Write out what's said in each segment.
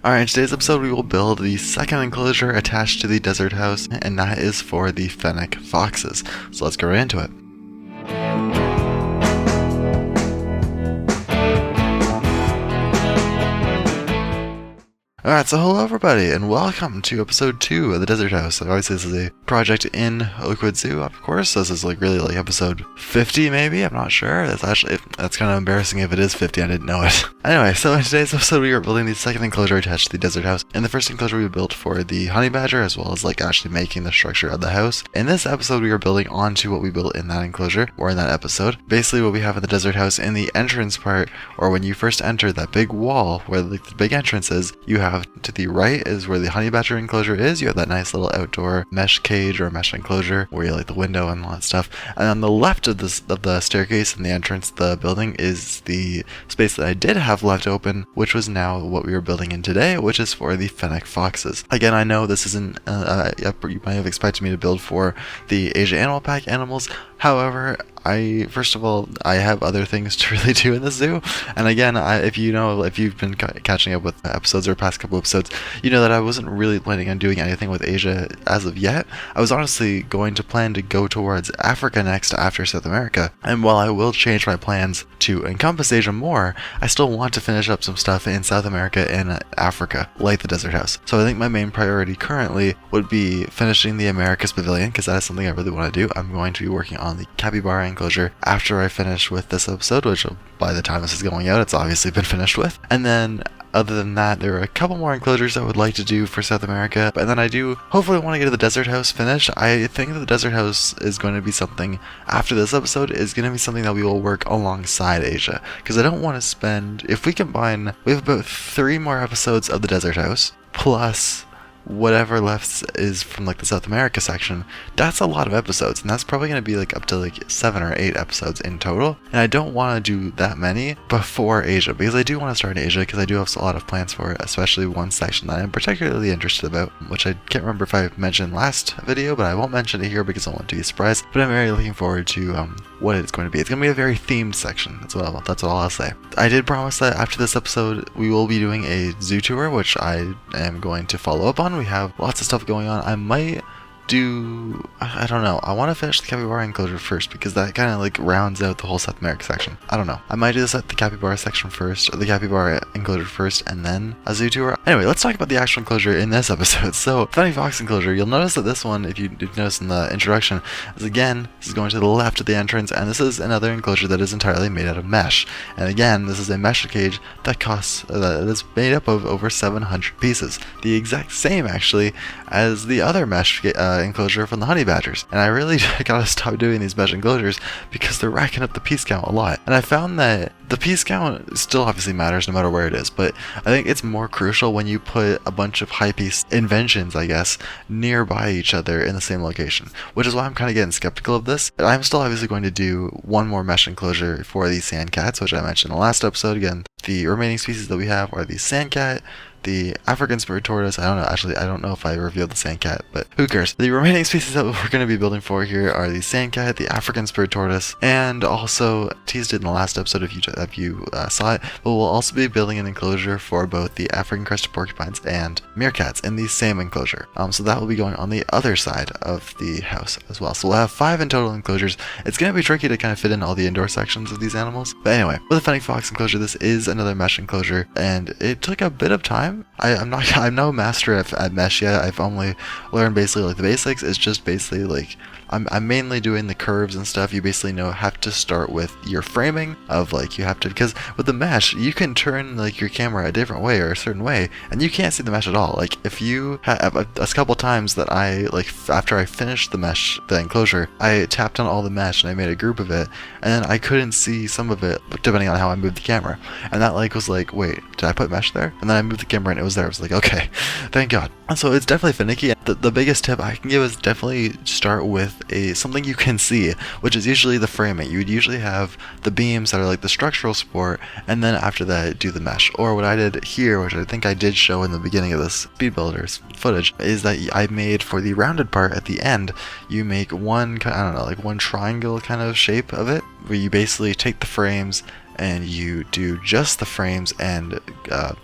Alright, in today's episode we will build the second enclosure attached to the desert house, and that is for the Fennec Foxes. So let's get right into it. Alright, so hello everybody, and welcome to episode 2 of the Desert House. Obviously this is a project in Oakwood Zoo, of course. This is really episode 50 maybe, I'm not sure. That's kind of embarrassing if it is 50, I didn't know it. Anyway, so in today's episode we are building the second enclosure attached to the Desert House. In the first enclosure we built for the honey badger, as well as actually making the structure of the house. In this episode we are building onto what we built in that enclosure, or in that episode. Basically what we have in the Desert House in the entrance part, or when you first enter that big wall where the big entrance is, you have to the right is where the honey badger enclosure is. You have that nice little outdoor mesh cage or mesh enclosure where you the window and all that stuff. And on the left of the staircase and the entrance to the building is the space that I did have left open, which was now what we were building in today, which is for the Fennec Foxes. Again, I know this isn't you might have expected me to build for the Asia Animal Pack animals. However, first of all, I have other things to really do in the zoo. And again, if you've been catching up with episodes or past couple episodes, you know that I wasn't really planning on doing anything with Asia as of yet. I was honestly going to plan to go towards Africa next after South America. And while I will change my plans to encompass Asia more, I still want to finish up some stuff in South America and Africa, like the Desert House. So I think my main priority currently would be finishing the Americas Pavilion, because that is something I really want to do. I'm going to be working on the capybara enclosure after I finish with this episode, which by the time this is going out, it's obviously been finished with. And then other than that, there are a couple more enclosures I would like to do for South America, and then I do hopefully want to get the Desert House finished. I think that the Desert House is going to be something, after this episode, is going to be something that we will work alongside Asia, because I don't want to spend, if we combine, we have about 3 more episodes of the Desert House, plus whatever left is from the South America section. That's a lot of episodes, and that's probably going to be up to 7 or 8 episodes in total, and I don't want to do that many before Asia, because I do want to start in Asia, because I do have a lot of plans for it, especially one section that I'm particularly interested about, which I can't remember if I mentioned last video, but I won't mention it here because I want it to be a surprise. But I'm very looking forward to what it's going to be. It's going to be a very themed section. That's all I'll say. I did promise that after this episode we will be doing a zoo tour, which I am going to follow up on. We have lots of stuff going on. I might do, I don't know, I want to finish the capybara enclosure first, because that kind of rounds out the whole South America section. I don't know, I might do this at the capybara section first, or the capybara enclosure first, and then a zoo tour. Anyway, let's talk about the actual enclosure in this episode. So, Fennec Fox enclosure, you'll notice that this one, if you notice in the introduction, is again, this is going to the left of the entrance, and this is another enclosure that is entirely made out of mesh. And again, this is a mesh cage that is made up of over 700 pieces. The exact same, actually, as the other mesh enclosure from the honey badgers. And I really gotta stop doing these mesh enclosures because they're racking up the piece count a lot. And I found that the piece count still obviously matters no matter where it is, but I think it's more crucial when you put a bunch of high piece inventions, I guess, nearby each other in the same location, which is why I'm kind of getting skeptical of this. But I'm still obviously going to do one more mesh enclosure for these sand cats, which I mentioned in the last episode. Again, the remaining species that we have are the sand cat, the African spurred tortoise. I don't know if I revealed the sandcat, but who cares? The remaining species that we're going to be building for here are the sandcat, the African spurred tortoise, and also teased it in the last episode if you saw it, but we'll also be building an enclosure for both the African crested porcupines and meerkats in the same enclosure. So that will be going on the other side of the house as well. So we'll have 5 in total enclosures. It's going to be tricky to kind of fit in all the indoor sections of these animals, but anyway, with the Fennec Fox enclosure, this is another mesh enclosure, and it took a bit of time. I'm no master at mesh yet. I've only learned basically the basics. It's just basically I'm mainly doing the curves and stuff. You basically have to start with your framing of you have to, because with the mesh you can turn your camera a different way or a certain way and you can't see the mesh at all. If you have a couple times that I after I finished the enclosure, I tapped on all the mesh and I made a group of it, and then I couldn't see some of it depending on how I moved the camera, and that was wait, did I put mesh there? And then I moved the camera and it was there. I was okay, thank God. And so it's definitely finicky. The biggest tip I can give is definitely start with something you can see, which is usually the framing. You would usually have the beams that are the structural support, and then after that do the mesh. Or what I did here, which I think I did show in the beginning of this speed builders footage, is that I made for the rounded part at the end, you make one, I don't know, one triangle kind of shape of it, where you basically take the frames and you do just the frames and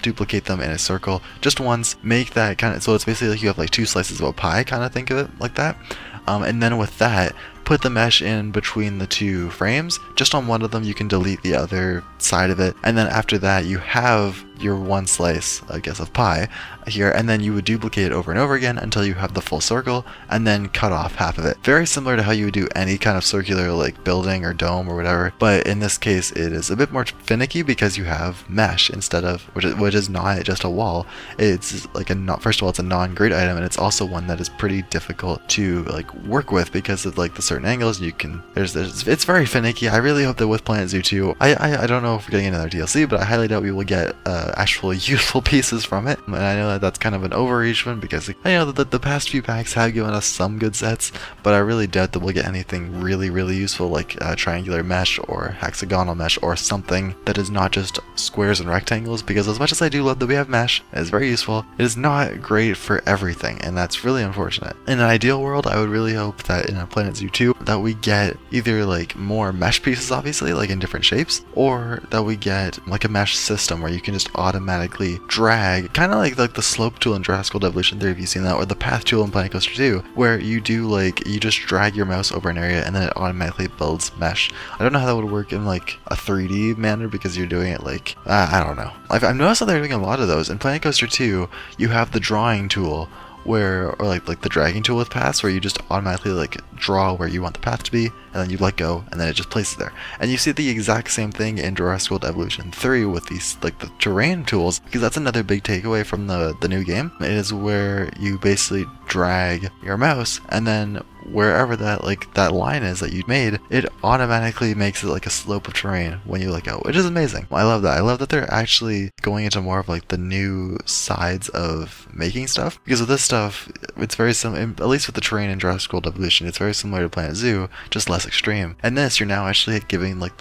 duplicate them in a circle just once. Make that kind of, so it's basically like you have like 2 slices of a pie, kind of think of it like that. And then with that, put the mesh in between the 2 frames. Just on one of them, you can delete the other side of it. And then after that, you have your 1 slice, I guess, of pie here, and then you would duplicate it over and over again until you have the full circle, and then cut off half of it. Very similar to how you would do any kind of circular like building or dome or whatever, but in this case it is a bit more finicky because you have mesh instead of, which is not just a wall. It's like first of all, it's a non-grid item, and it's also one that is pretty difficult to like work with because of like the certain angles you can. It's very finicky. I really hope that with Planet Zoo 2, I don't know if we're getting another DLC, but I highly doubt we will get actually useful pieces from it. And I know that that's kind of an overreach one because I know that the past few packs have given us some good sets, but I really doubt that we'll get anything really useful like triangular mesh or hexagonal mesh or something that is not just squares and rectangles, because as much as I do love that we have mesh, it is very useful, it is not great for everything, and that's really unfortunate. In an ideal world, I would really hope that in a Planet Zoo 2 that we get either like more mesh pieces, obviously, like in different shapes, or that we get like a mesh system where you can just automatically drag, kind of like the slope tool in Jurassic World Evolution 3, if you've seen that, or the path tool in Planet Coaster 2, where you do like, you just drag your mouse over an area and then it automatically builds mesh. I don't know how that would work in like a 3D manner because you're doing it like, I don't know. I've noticed that they're doing a lot of those. In Planet Coaster 2, you have the drawing tool, or like the dragging tool with paths, where you just automatically like draw where you want the path to be, and then you let go, and then it just places there. And you see the exact same thing in Jurassic World Evolution 3 with these like the terrain tools, because that's another big takeaway from the new game. It is where you basically drag your mouse, and then wherever that line is that you made, it automatically makes it like a slope of terrain when you let go, which is amazing. I love that. I love that they're actually going into more of like the new sides of making stuff, because with this stuff, it's very similar, at least with the terrain in Jurassic World Evolution, it's very similar to Planet Zoo, just less extreme. And this, you're now actually giving like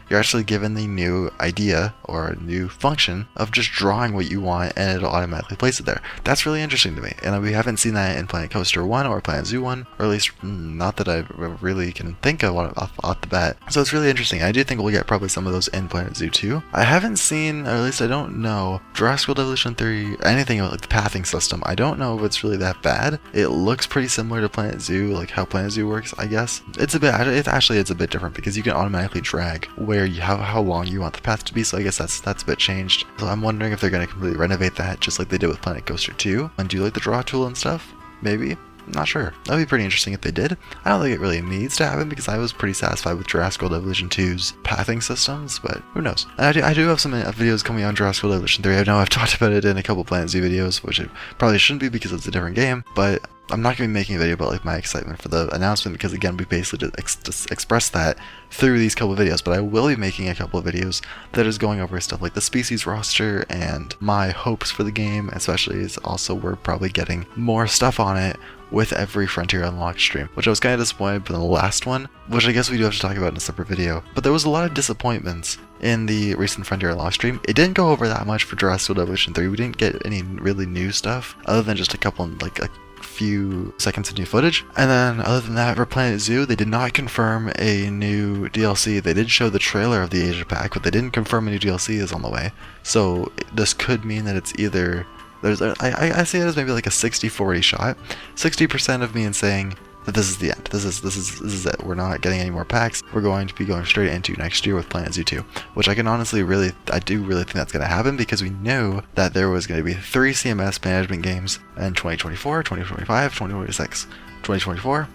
you're actually given the new idea or new function of just drawing what you want and it'll automatically place it there. That's really interesting to me, and we haven't seen that in Planet Coaster 1 or Planet Zoo 1, or at least not that I really can think of off the bat. So it's really interesting. I do think we'll get probably some of those in Planet Zoo 2. I haven't seen, or at least I don't know, Jurassic World Evolution 3, anything about like the pathing system. I don't know if it's really that bad. It looks pretty similar to Planet Zoo, like how Planet Zoo works, I guess. It's a bit different because you can automatically drag where how long you want the path to be, so I guess that's a bit changed. So I'm wondering if they're going to completely renovate that just like they did with Planet Coaster 2 and do like the draw tool and stuff. Maybe. Not sure. That would be pretty interesting if they did. I don't think it really needs to happen because I was pretty satisfied with Jurassic World Evolution 2's pathing systems, but who knows. And I do have some videos coming on Jurassic World Evolution 3. I know I've talked about it in a couple Planet Zoo videos, which it probably shouldn't be because it's a different game, but I'm not going to be making a video about like my excitement for the announcement because again we basically just expressed that through these couple of videos, but I will be making a couple of videos that is going over stuff like the species roster and my hopes for the game, especially as also we're probably getting more stuff on it with every Frontier Unlocked stream, which I was kind of disappointed in the last one, which I guess we do have to talk about in a separate video. But there was a lot of disappointments in the recent Frontier Unlocked stream. It didn't go over that much for Jurassic World Evolution 3. We didn't get any really new stuff other than just a couple like a few seconds of new footage. And then other than that, for Planet Zoo, they did not confirm a new DLC. They did show the trailer of the Asia Pack, but they didn't confirm a new DLC is on the way. So this could mean that it's either I see it as maybe like a 60-40 shot. 60% of me in saying that this is the end. This is it. We're not getting any more packs. We're going to be going straight into next year with Planet Zoo 2, which I can honestly I do really think that's going to happen because we knew that there was going to be 3 CMS management games in 2024, 2025, 2026. 2024,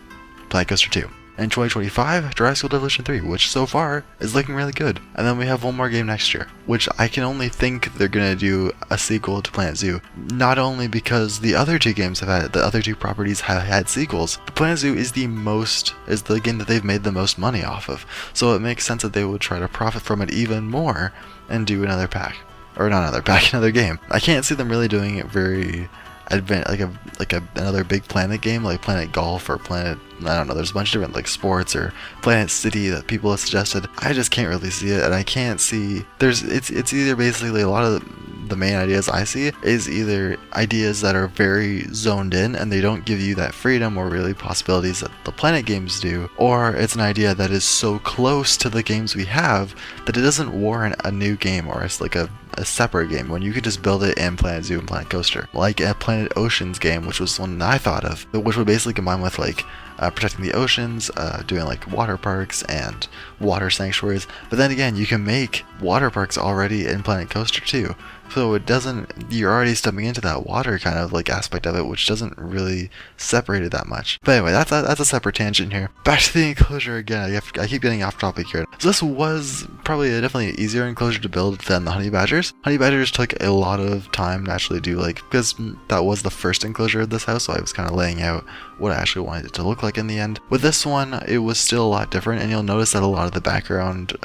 Planet Coaster 2. And 2025, Jurassic World Evolution 3, which so far is looking really good. And then we have one more game next year, which I can only think they're gonna do a sequel to Planet Zoo. Not only because the other 2 games the other 2 properties have had sequels, but Planet Zoo is the game that they've made the most money off of. So it makes sense that they would try to profit from it even more and do another pack. Or not another pack, another game. I can't see them really doing it very another big Planet game like Planet Golf or Planet, I don't know, there's a bunch of different like sports or Planet City that people have suggested. I just can't really see it, and I can't see it's either basically a lot of the main ideas I see is either ideas that are very zoned in and they don't give you that freedom or really possibilities that the Planet games do, or it's an idea that is so close to the games we have that it doesn't warrant a new game, or it's like a separate game when you could just build it in Planet Zoo and Planet Coaster, like a Planet Oceans game, which was one that I thought of, which would basically combine with like protecting the oceans, doing like water parks and water sanctuaries. But then again, you can make water parks already in Planet Coaster too. So it doesn't, you're already stepping into that water kind of like aspect of it, which doesn't really separate it that much. But anyway, that's a separate tangent here. Back to the enclosure again. I keep getting off topic here. So this was probably definitely an easier enclosure to build than the honey badgers. Honey badgers took a lot of time to actually do, like, because that was the first enclosure of this house, so I was kind of laying out what I actually wanted it to look like in the end. With this one, it was still a lot different, and you'll notice that a lot of the background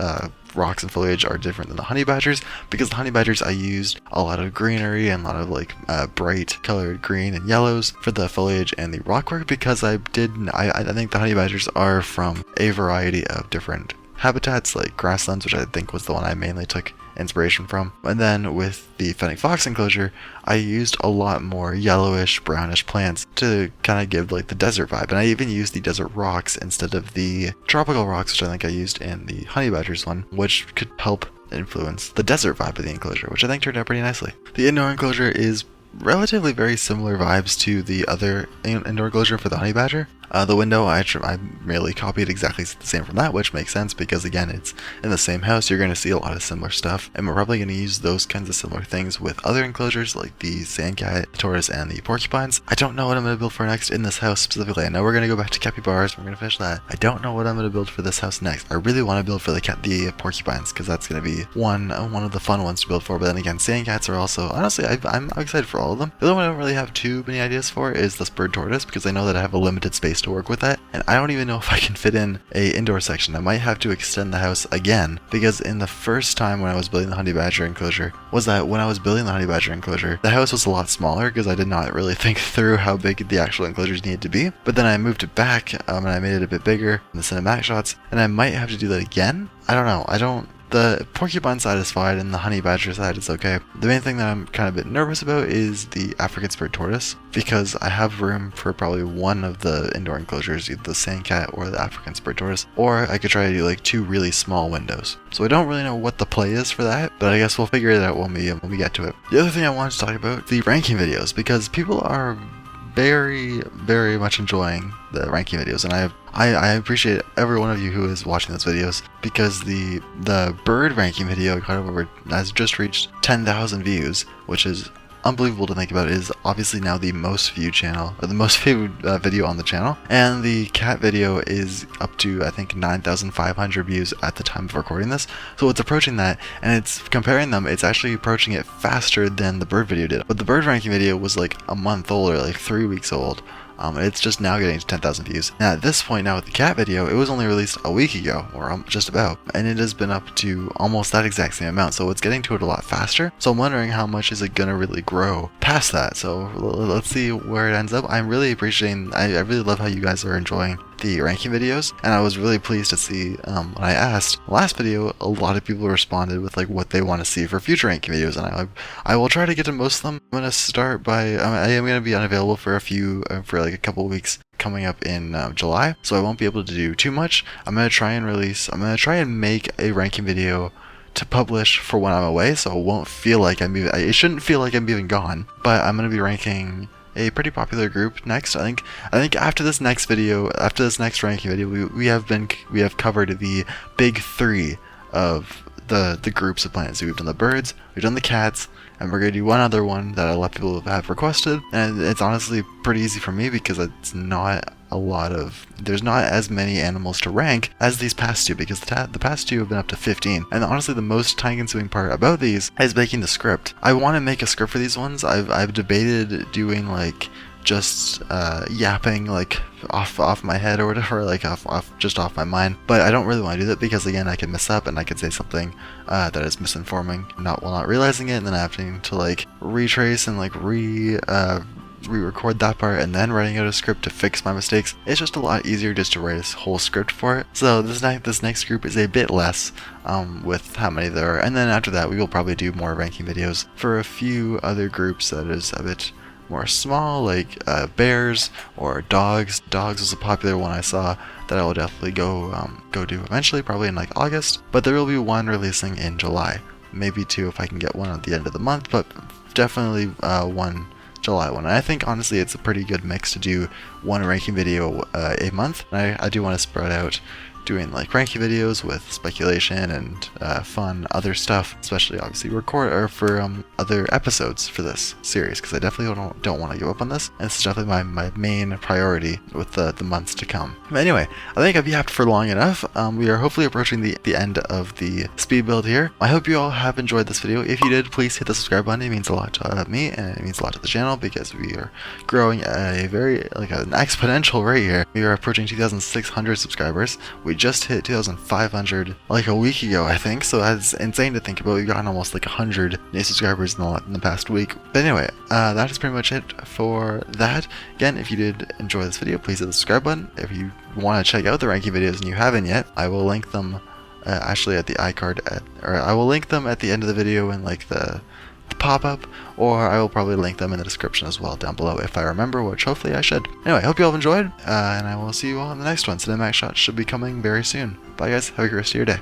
rocks and foliage are different than the honey badgers, because the honey badgers I used a lot of greenery and a lot of like bright colored green and yellows for the foliage and the rockwork, because I think the honey badgers are from a variety of different habitats, like grasslands, which I think was the one I mainly took inspiration from. And then with the Fennec Fox enclosure, I used a lot more yellowish, brownish plants to kind of give like the desert vibe. And I even used the desert rocks instead of the tropical rocks, which I think I used in the honey badgers one, which could help influence the desert vibe of the enclosure, which I think turned out pretty nicely. The indoor enclosure is relatively very similar vibes to the other indoor enclosure for the honey badger. The window, I merely copied exactly the same from that, which makes sense because, again, it's in the same house. You're going to see a lot of similar stuff, and we're probably going to use those kinds of similar things with other enclosures like the sandcat, the tortoise, and the porcupines. I don't know what I'm going to build for next in this house specifically. I know we're going to go back to capybaras. We're going to finish that. I don't know what I'm going to build for this house next. I really want to build for the porcupines, because that's going to be one of the fun ones to build for. But then again, sandcats are also, honestly, I'm excited for all of them. The other one I don't really have too many ideas for is the spurred tortoise, because I know that I have a limited space to work with that, and I don't even know if I can fit in a indoor section. I might have to extend the house again, because in the first time when I was building the honey badger enclosure, the house was a lot smaller because I did not really think through how big the actual enclosures needed to be. But then I moved it back and I made it a bit bigger in the cinematic shots, and I might have to do that again. I don't know. The porcupine side is fine, and the honey badger side is okay. The main thing that I'm kind of a bit nervous about is the African spurred tortoise, because I have room for probably one of the indoor enclosures, either the sandcat or the African spurred tortoise, or I could try to do like two really small windows. So I don't really know what the play is for that, but I guess we'll figure it out when we get to it. The other thing I wanted to talk about, the ranking videos, because people are very, very much enjoying the ranking videos, and I appreciate every one of you who is watching those videos, because the bird ranking video has just reached 10,000 views, which is unbelievable to think about. It is obviously now the most viewed channel, or the most viewed video on the channel, and the cat video is up to, I think, 9,500 views at the time of recording this. So it's approaching that, and it's comparing them, it's actually approaching it faster than the bird video did. But the bird ranking video was like a month old, or like 3 weeks old. It's just now getting to 10,000 views. Now at this point now with the cat video, it was only released a week ago, or just about, and it has been up to almost that exact same amount, so it's getting to it a lot faster. So I'm wondering how much is it gonna really grow past that. So let's see where it ends up. I'm really appreciating, I really love how you guys are enjoying the ranking videos, and I was really pleased to see when I asked last video, a lot of people responded with like what they want to see for future ranking videos, and I will try to get to most of them. I'm gonna start by I am gonna be unavailable for a couple of weeks coming up in July, so I won't be able to do too much. I'm gonna try and make a ranking video to publish for when I'm away, so it won't feel like it shouldn't feel like I'm even gone. But I'm gonna be ranking a pretty popular group next. I think after this next ranking video, we have covered the big three of the groups of plants. So we've done the birds, we've done the cats, and we're gonna do one other one that a lot of people have requested. And it's honestly pretty easy for me because it's not there's not as many animals to rank as these past two, because the past two have been up to 15. And honestly, the most time-consuming part about these is making the script. I want to make a script for these ones. I've debated doing like just yapping like off my head or whatever, like off my mind, but I don't really want to do that, because again, I can mess up and I could say something that is misinforming, while not realizing it, and then having to like retrace and like re-record that part and then writing out a script to fix my mistakes. It's just a lot easier just to write a whole script for it. So this next group is a bit less with how many there are, and then after that we will probably do more ranking videos for a few other groups that is a bit more small, like bears or dogs. Dogs is a popular one I saw that I will definitely go do eventually, probably in like August. But there will be one releasing in July, maybe two if I can get one at the end of the month, but definitely one July one. And I think honestly it's a pretty good mix to do one ranking video a month. And I do want to spread out doing like ranking videos with speculation and fun other stuff, especially obviously record or for other episodes for this series, because I definitely don't want to give up on this, and this is definitely my main priority with the months to come. But anyway, I think I've yapped for long enough. We are hopefully approaching the end of the speed build here. I hope you all have enjoyed this video. If you did, please hit the subscribe button. It means a lot to me, and it means a lot to the channel, because we are growing at a very like an exponential rate here. We are approaching 2,600 subscribers. We just hit 2,500 like a week ago, I think, so that's insane to think about. We've gotten almost like 100 new subscribers in the past week. But anyway, that is pretty much it for that. Again, if you did enjoy this video, please hit the subscribe button. If you want to check out the ranking videos and you haven't yet, I will link them actually at the iCard, or I will link them at the end of the video in like the pop-up, or I will probably link them in the description as well down below if I remember, which hopefully I should. Anyway, I hope you all have enjoyed, and I will see you all in the next one. Cinemax shots should be coming very soon. Bye guys, have a great rest of your day.